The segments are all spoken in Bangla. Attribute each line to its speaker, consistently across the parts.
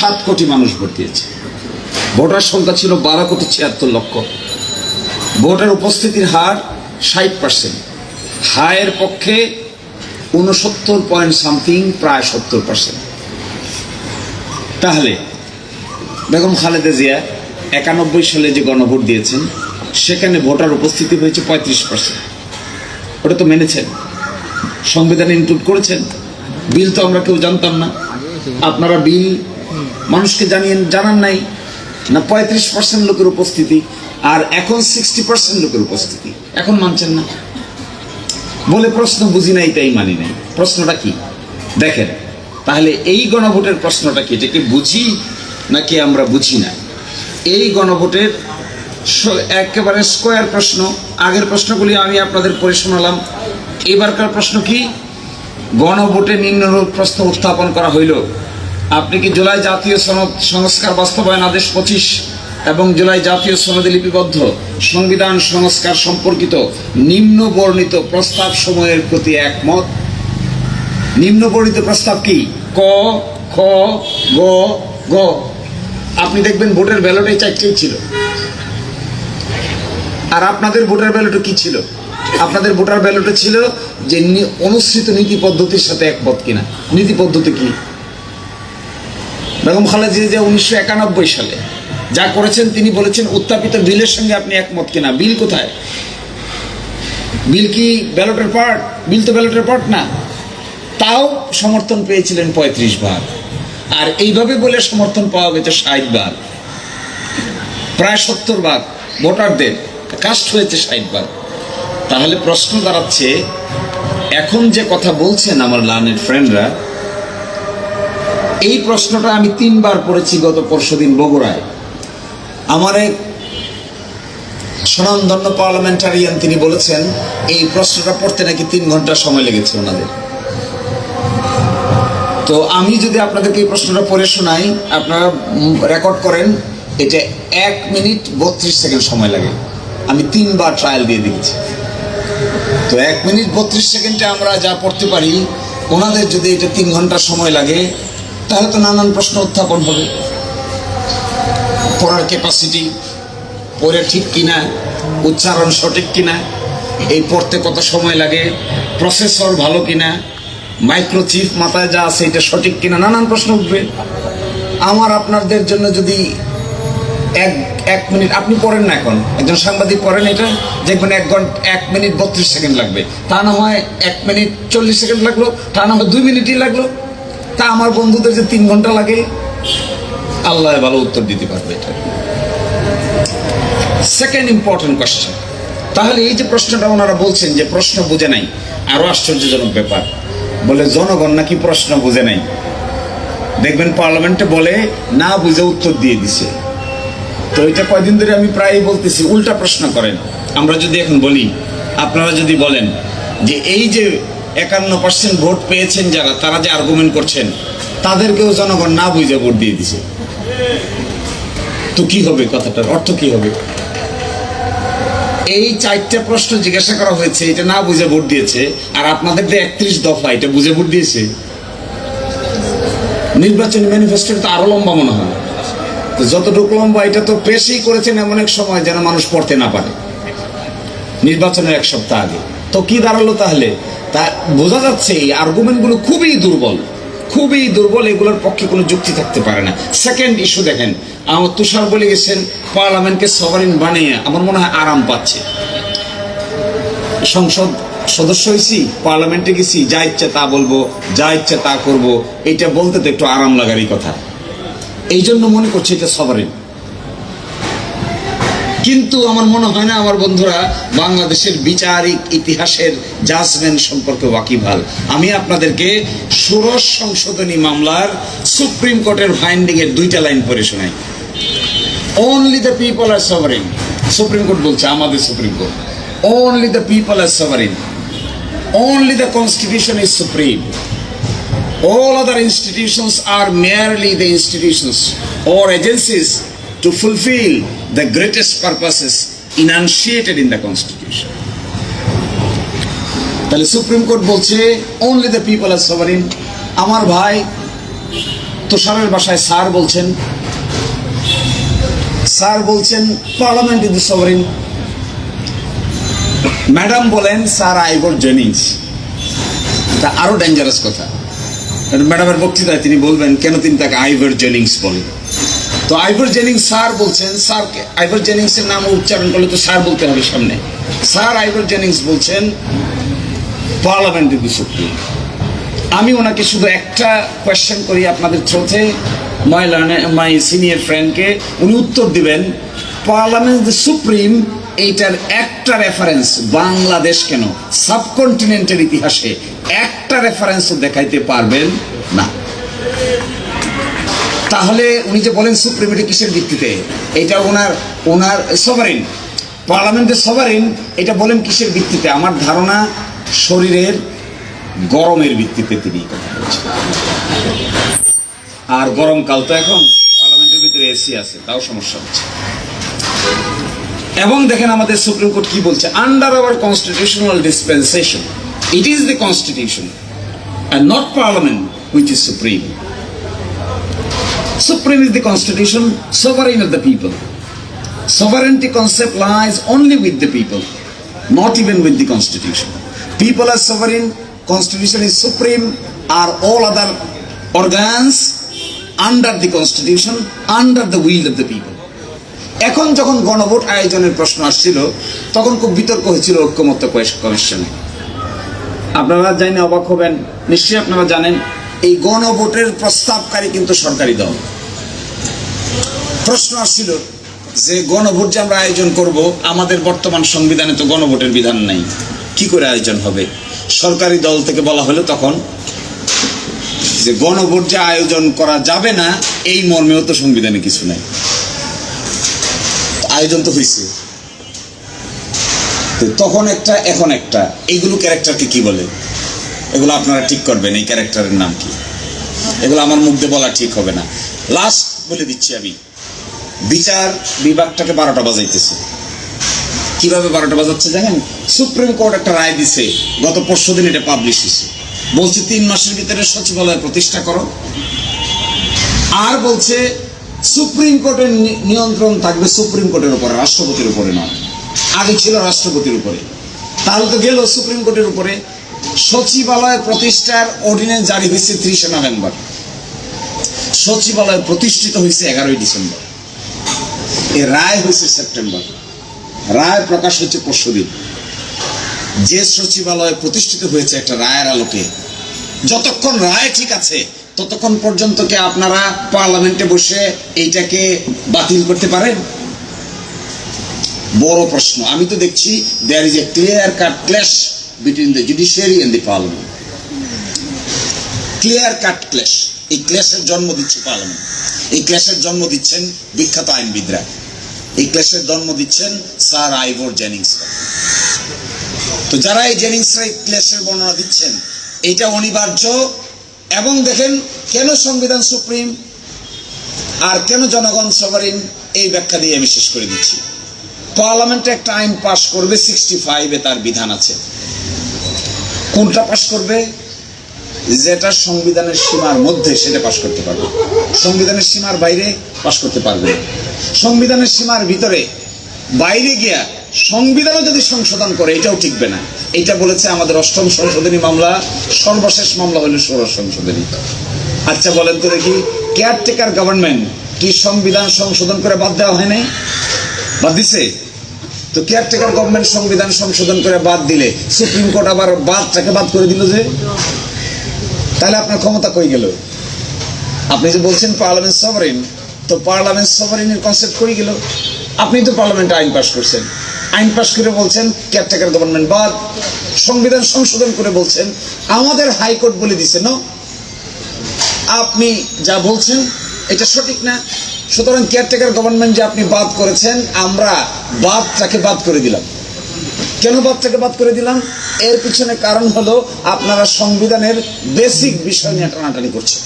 Speaker 1: 7 কোটি মানুষ ভোট দিয়েছে। ভোটার সংখ্যা ছিল 12,76,00,000। ভোটার উপস্থিতির হার 60%। হায়ের পক্ষে 69 পয়েন্ট সামথিং, প্রায় 70%। তাহলে বেগম খালেদা জিয়া 91 সালে যে গণভোট দিয়েছেন সেখানে ভোটার উপস্থিতি হয়েছে 35%। ওটা তো মেনেছেন, সংবিধানে ইনক্লুড করেছেন। বিল তো আমরা কেউ জানতাম না, আপনারা বিল মানুষকে জানান নাই না। 35% লোকের উপস্থিতি, আর এখন 60% লোকের উপস্থিতি, এখন মানছেন না বলে প্রশ্ন বুঝি নাই তাই মানি নাই। প্রশ্নটা কি দেখেন, তাহলে এই গণভোটের প্রশ্নটা কি, এটাকে বুঝি নাকি আমরা বুঝি না? এই গণভোটের একেবারে স্কোয়ার প্রশ্ন। আগের প্রশ্নগুলি আমি আপনাদের পড়ে শোনালাম। এবারকার প্রশ্ন কি? গণভোটে নিম্নরূপ প্রশ্ন উত্থাপন করা হইল, আপনি কি জুলাই জাতীয় সনদ সংস্কার বাস্তবায়ন আদেশ 25 এবং জুলাই জাতীয় সনদে লিপিবদ্ধ সংবিধান সংস্কার সম্পর্কিত নিম্ন বর্ণিত প্রস্তাব সমূহের প্রতি একমত? নিম্ন বর্ণিত প্রস্তাব কি? ক, খ, গ, ঘ। আপনি দেখবেন ভোটের ব্যালটে 4টেই ছিল। আর আপনাদের ভোটার ব্যালটে কি ছিল? আপনাদের ভোটার ব্যালটে ছিল যে অনুসৃত নীতি পদ্ধতির সাথে একমত কিনা। নীতি পদ্ধতি কি? বেগম খালেদা জিয়া 1991 সালে যা করেছেন, তিনি বলেছেন উত্থাপিত বিলের সঙ্গে আপনি একমত কিনা। বিল কোথায়? বিল কি ব্যালটের পার্ট? বিল তো ব্যালটের পার্ট না। তাও সমর্থন পেয়েছিলেন 35 ভাগ। আর এইভাবে বলে সমর্থন পাওয়া গেছে 60 ভাগ, প্রায় 70 ভাগ ভোটারদের কাস্ট হয়েছে 60 ভাগ। তাহলে প্রশ্ন দাঁড়াচ্ছে, এখন যে কথা বলছেন আমার লার্নেড ফ্রেন্ডরা, এই প্রশ্নটা আমি 3 বার পড়েছি গত পরশুদিন বগুড়ায়। আমার এক স্বনামধন্য পার্লামেন্টারিয়ান তিনি বলেছেন এই প্রশ্নটা পড়তে নাকি 3 ঘন্টা সময় লেগেছে ওনাদের। তো আমি যদি আপনাদেরকে এই প্রশ্নটা পড়ে শোনাই, আপনারা রেকর্ড করেন, এটা 1 মিনিট 32 সেকেন্ড সময় লাগে। আমি 3 বার ট্রায়াল দিয়ে দিয়েছি। তো 1 মিনিট 32 সেকেন্ডে আমরা যা পড়তে পারি, ওনাদের যদি এটা 3 ঘন্টা সময় লাগে, তাহলে তো নানান প্রশ্ন উত্থাপন হবে। পড়ার ক্যাপাসিটি, পড়ে ঠিক কিনা, উচ্চারণ সঠিক কিনা, এই পড়তে কত সময় লাগে, প্রসেসর ভালো কিনা, মাইক্রোচিপ মাথায় যা আছে এটা সঠিক কিনা, নানান প্রশ্ন উঠবে। আমার আপনাদের জন্য যদি এক মিনিট, আপনি পড়েন না, এখন একজন সাংবাদিক পড়েন, এটা দেখবেন 1 মিনিট 32 সেকেন্ড লাগবে। তা না হয় 1 মিনিট 40 সেকেন্ড লাগলো, তা না হয় 2 মিনিটই লাগলো। তা আমার বন্ধুদের যে 3 ঘন্টা লাগে, আল্লাহ ভালো উত্তর দিতে পারবে। এটা সেকেন্ড ইম্পর্টেন্ট কোয়েশ্চেন। তাহলে এই যে প্রশ্নটা ওনারা বলছেন যে প্রশ্ন বুঝে নাই, আরো আশ্চর্যজনক ব্যাপার, বলে জনগণ নাকি প্রশ্ন বুঝে নাই। দেখবেন পার্লামেন্টে বলে না বুঝে উত্তর দিয়ে দিছে। তো এটা কয়দিন ধরে আমি প্রায় বলতেছি, উল্টা প্রশ্ন করেন। আমরা যদি এখন বলি, আপনারা যদি বলেন যে এই যে 51% ভোট পেয়েছেন যারা, তারা যে আর্গুমেন্ট করছেন, তাদেরকেও জনগণ না বুঝে ভোট দিয়ে দিছে, তো কি হবে? কথাটার অর্থ কি হবে? এই 4টে প্রশ্ন জিজ্ঞাসা করা হয়েছে, এটা না বুঝে ভোট দিয়েছে, আর আপনাদের যে 31 দফা এটা বুঝে ভোট দিয়েছে। নির্বাচনী ম্যানিফেস্টো তো আরো লম্বা মনে হয়। তো যতটুকু লম্বা, এটা তো পেশই করেছেন এমন এক সময় যেন মানুষ পড়তে না পারে, নির্বাচনের 1 সপ্তাহ আগে। তো কি দাঁড়ালো তাহলে? তা বোঝা যাচ্ছে এই আর্গুমেন্টগুলো খুবই দুর্বল, খুবই দুর্বল। এগুলোর পক্ষে কোনো যুক্তি থাকতে পারে না। সেকেন্ড ইস্যু দেখেন, আমার তুষার বলে গেছেন পার্লামেন্টকে সভারেন বানিয়ে আমার মনে হয় আরাম পাচ্ছে। সংসদ সদস্য হয়েছি, পার্লামেন্টে গেছি, যা ইচ্ছা তা বলবো, যা ইচ্ছা তা করবো, এটা বলতে তো একটু আরাম লাগারই কথা। এই জন্য মনে করছে এটা সভারেন। কিন্তু আমার মনে হয় না আমার বন্ধুরা বাংলাদেশের বিচারিক ইতিহাসের জাজমেন্ট সম্পর্কে ওয়াকিবহাল। আমি আপনাদেরকে ষোড়শ সংশোধনী মামলার সুপ্রিম কোর্টের ফাইন্ডিং এর 2টা লাইন পড়ে শোনাই। Only the people are sovereign. Supreme Court বলছে, আমাদের Supreme Court, only the people are sovereign, only the constitution is supreme, all other institutions are merely the institutions or agencies to fulfill the greatest purposes enunciated in the Constitution. তাহলে সুপ্রিম কোর্ট বলছে only the people are sovereign। আমার ভাই তুষারের বাসায় স্যার বলছেন parliament is the sovereign. Madam বলেন স্যার আইভর জেনিংস। তা আরো ডেঞ্জারাস কথা, ম্যাডামের বক্তৃতায় তিনি বলবেন কেন তিনি তাকে আইভর জেনিংস বলেন। তো আইভর জেনিংস স্যার বলছেন, স্যারকে আইভর জেনিংসের নাম উচ্চারণ করলে তো স্যার বলতে হবে সামনে। স্যার আইভর জেনিংস বলছেন পার্লামেন্ট ইজ দ্য সুপ্রিম। আমি ওনাকে শুধু একটা কোয়েশ্চেন করি আপনাদের থ্রোতে, মাই সিনিয়র ফ্রেন্ডকে, উনি উত্তর দিবেন পার্লামেন্ট দ্য সুপ্রিম এইটার একটা রেফারেন্স বাংলাদেশ কেন সাবকন্টিনেন্টের ইতিহাসে একটা রেফারেন্সও দেখাইতে পারবেন না। তাহলে উনি যে বলেন সুপ্রিম, এটা কিসের ভিত্তিতে? এটা ওনার সভারেন, পার্লামেন্টের সভারেন, এটা বলেন কিসের ভিত্তিতে? আমার ধারণা শরীরের গরমের ভিত্তিতে তিনি কথা বলছেন। আর গরমকাল তো এখন, পার্লামেন্টের ভিতরে এসি আছে, তাও সমস্যা হচ্ছে। এবং দেখেন আমাদের সুপ্রিম কোর্ট কি বলছে, under hour constitutional dispensation it is the constitution and not parliament which is supreme. Supreme is the constitution, sovereign of the people. Sovereignty concept lies only with the people, not even with the constitution. People are sovereign, constitution is supreme, are all other organs under the constitution, under the will of the people. এখন যখন গণভোট আয়োজনের প্রশ্ন আসছিল তখন খুব বিতর্ক হয়েছিল ঐক্যমত্য কমিশনে। আপনারা জানেন, অবাক হবেন, নিশ্চয়ই আপনারা জানেন এই গণভোটের প্রস্তাবকারী কিন্তু সরকারি দল। প্রশ্ন আসছিল যে গণভোট যে আমরা আয়োজন করব, আমাদের বর্তমান সংবিধানে তো গণভোটের বিধান নাই, কি করে আয়োজন হবে? সরকারি দল থেকে বলা হলো তখন যে গণভোট যে আয়োজন করা যাবে না এই মর্মেও তো সংবিধানে কিছু নাই, আয়োজন তো হয়েছে। তখন একটা এখন একটা, এইগুলো ক্যারেক্টারকে কি বলে? এগুলো আপনারা ঠিক করবেন, এই ক্যারেক্টারের নাম কি? এগুলো আমার মুখ দিয়ে বলা ঠিক হবে না। লাস্ট বলে দিচ্ছি আমি, বিচার বিভাগটাকে 12টা বাজাইতেছে। কিভাবে 12টা বাজাচ্ছে জানেন? সুপ্রিম কোর্ট একটা রায় দিছে, গত পরশুদিন এটা পাবলিশ হয়েছে, বলছে 3 মাসের ভিতরে সচিবালয় প্রতিষ্ঠা করো। আর বলছে সুপ্রিম কোর্টের নিয়ন্ত্রণ থাকবে সুপ্রিম কোর্টের উপরে, রাষ্ট্রপতির উপরে নয়। আগে ছিল রাষ্ট্রপতির উপরে, তাহলে তো গেল সুপ্রিম কোর্টের উপরে। সচিবালয় প্রতিষ্ঠার অর্ডিন্যান্স জারি হয়েছে 30শে নভেম্বর, সচিবালয় প্রতিষ্ঠিত হয়েছে 11ই ডিসেম্বর, এ রায় হয়েছে সেপ্টেম্বর, রায় প্রকাশ হচ্ছে পরশুদিন। যে সচিবালয় প্রতিষ্ঠিত হয়েছে একটা রায়ের আলোকে, যতক্ষণ রায় ঠিক আছে ততক্ষণ পর্যন্ত কি আপনারা পার্লামেন্টে বসে এইটাকে বাতিল করতে পারেন? বড় প্রশ্ন। আমি তো দেখছি there is a clear cut clash between the judiciary and the parliament, clear cut clash. এই ক্ল্যাশের জন্ম দিচ্ছে পার্লামেন্ট, এই ক্ল্যাশের জন্ম দিচ্ছেন বিখ্যাত আইনবিদরা, এই ক্ল্যাশের জন্ম দিচ্ছেন স্যার আইভর জেনিংস। তো যারা এই জেনিংসরা এই ক্ল্যাশের বর্ণনা দিচ্ছেন, এইটা অনিবার্য। এবং দেখেন কেন সংবিধান সুপ্রিম আর কেন জনগণ সভারেন, এই ব্যাখ্যা দিয়ে আমি শেষ করে দিচ্ছি। পার্লামেন্টে একটা আইন পাশ করবে, 65-এ তার বিধান আছে। কোনটা পাশ করবে? যেটা সংবিধানের সীমার মধ্যে সেটা পাশ করতে পারবে, সংবিধানের সীমার বাইরে পাশ করতে পারবে না। সংবিধানের সীমার ভিতরে বাইরে গিয়া সংবিধানও যদি সংশোধন করে এটাও টিকবে না। এটা বলেছে আমাদের 8ম সংশোধনী মামলা, সর্বশেষ মামলা হলো 16 সংশোধনী। আচ্ছা বলেন তো দেখি, কেয়ারটেকার গভর্নমেন্ট কি সংবিধান সংশোধন করে বাদ দেওয়া হয় নাই? বাদ দিছে তো। কেয়ারটেকার গভর্নমেন্ট সংবিধান সংশোধন করে বাদ দিলে সুপ্রিম কোর্ট আবার বাদটাকে বাদ করে দিল যে, তাহলে আপনার ক্ষমতা কই গেল? আপনি যে বলছেন পার্লামেন্ট সভারেন, তো পার্লামেন্ট সভারেনের কনসেপ্ট কই গেল? আপনি তো পার্লামেন্টে আইন পাস করছেন, আইন পাস করে বলছেন কেয়ারটেকার গভর্নমেন্ট বাদ, সংবিধান সংশোধন করে বলছেন আমাদের হাইকোর্ট বলে দিছে না, আপনি যা বলছেন এটা সঠিক না। সুতরাং কেয়ারটেকার গভর্নমেন্ট যে আপনি বাদ করেছেন, আমরা বাদটাকে বাদ করে দিলাম। কেন বাদটাকে বাদ করে দিলাম? এর পিছনে কারণ হলো আপনারা সংবিধানের বেসিক বিষয় নিয়ে টানাটানি করছেন।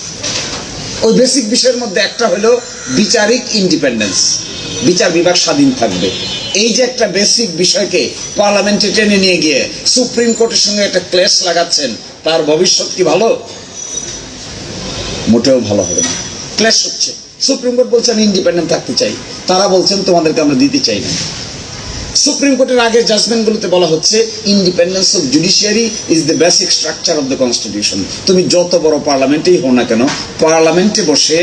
Speaker 1: ওই বেসিক বিষয়ের মধ্যে একটা হলো বিচারিক ইন্ডিপেন্ডেন্স, বিচার বিভাগ স্বাধীন থাকবে। এই যে একটা বেসিক বিষয়কে পার্লামেন্টে টেনে নিয়ে গিয়ে সুপ্রিম কোর্টের সঙ্গে একটা ক্লেশ লাগাচ্ছেন, তার ভবিষ্যৎ কি ভালো? মোটেও ভালো হবে না।
Speaker 2: ক্ল্যাশ হচ্ছে। সুপ্রিম কোর্ট বলছে আমি ইন্ডিপেন্ডেন্ট থাকতে চাই, তারা বলছেন তোমাদেরকে আমরা দিতে চাই না। সুপ্রিম কোর্টের আগের জাজমেন্টগুলোতে বলা হচ্ছে independence of judiciary is the basic structure of the constitution. তুমি যত বড় পার্লামেন্টেই হও না কেন, পার্লামেন্টে বসে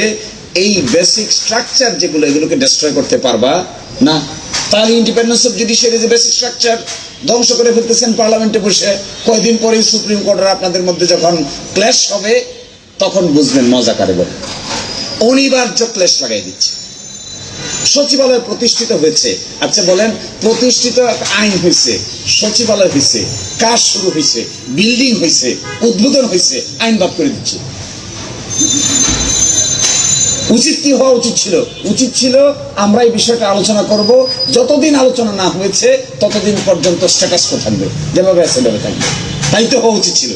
Speaker 2: এই বেসিক স্ট্রাকচার যেগুলো এগুলোকে ডিস্ট্রয় করতে পারবা না। তাহলে independence of judiciary is the basic structure ধ্বংস করে ফেলতেছেন পার্লামেন্টে বসে। কয়েকদিন পরেই সুপ্রিম কোর্টের আপনাদের মধ্যে যখন ক্ল্যাশ হবে তখন বুঝবেন মজা কারে বলে। অনিবার্য ক্লেশ লাগাই দিচ্ছে। সচিবালয় প্রতিষ্ঠিত হয়েছে, আচ্ছা বলেন, প্রতিষ্ঠিত একটা আইন হয়েছে, সচিবালয় হয়েছে, কাজ শুরু হয়েছে, বিল্ডিং হয়েছে, উদ্বোধন হয়েছে, আইন বাদ করে দিচ্ছে। উচিত কি হওয়া উচিত ছিল? উচিত ছিল আমরা এই বিষয়টা আলোচনা করব, যতদিন আলোচনা না হয়েছে ততদিন পর্যন্ত স্ট্যাটাস কো থাকবে, যেভাবে আছে সেভাবে থাকবে। তাই তো হওয়া উচিত ছিল।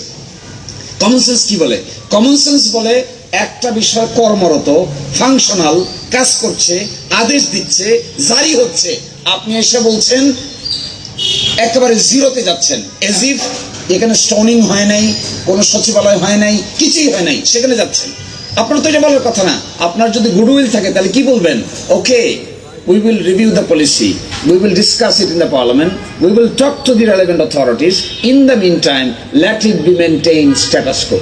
Speaker 2: কমন সেন্স কি বলে? কমন সেন্স বলে একটা বিষয় কর্মরত, ফাংশনাল, কাজ করছে, আদেশ দিচ্ছে, জারি হচ্ছে, আপনি এসে বলছেন একেবারে জিরোতে যাচ্ছেন, এজ ইফ এখানে স্টোনিং হয় নাই, কোনো সচিবালয় হয় নাই, কিছুই হয় নাই, সেখানে যাচ্ছেন। আপনার তো এটা বলার কথা না। আপনার যদি গুডউইল থাকে তাহলে কি বলবেন? ওকে, we will review the policy, we will discuss it in the parliament, we will talk to the relevant authorities, in the meantime let it be maintained status quo.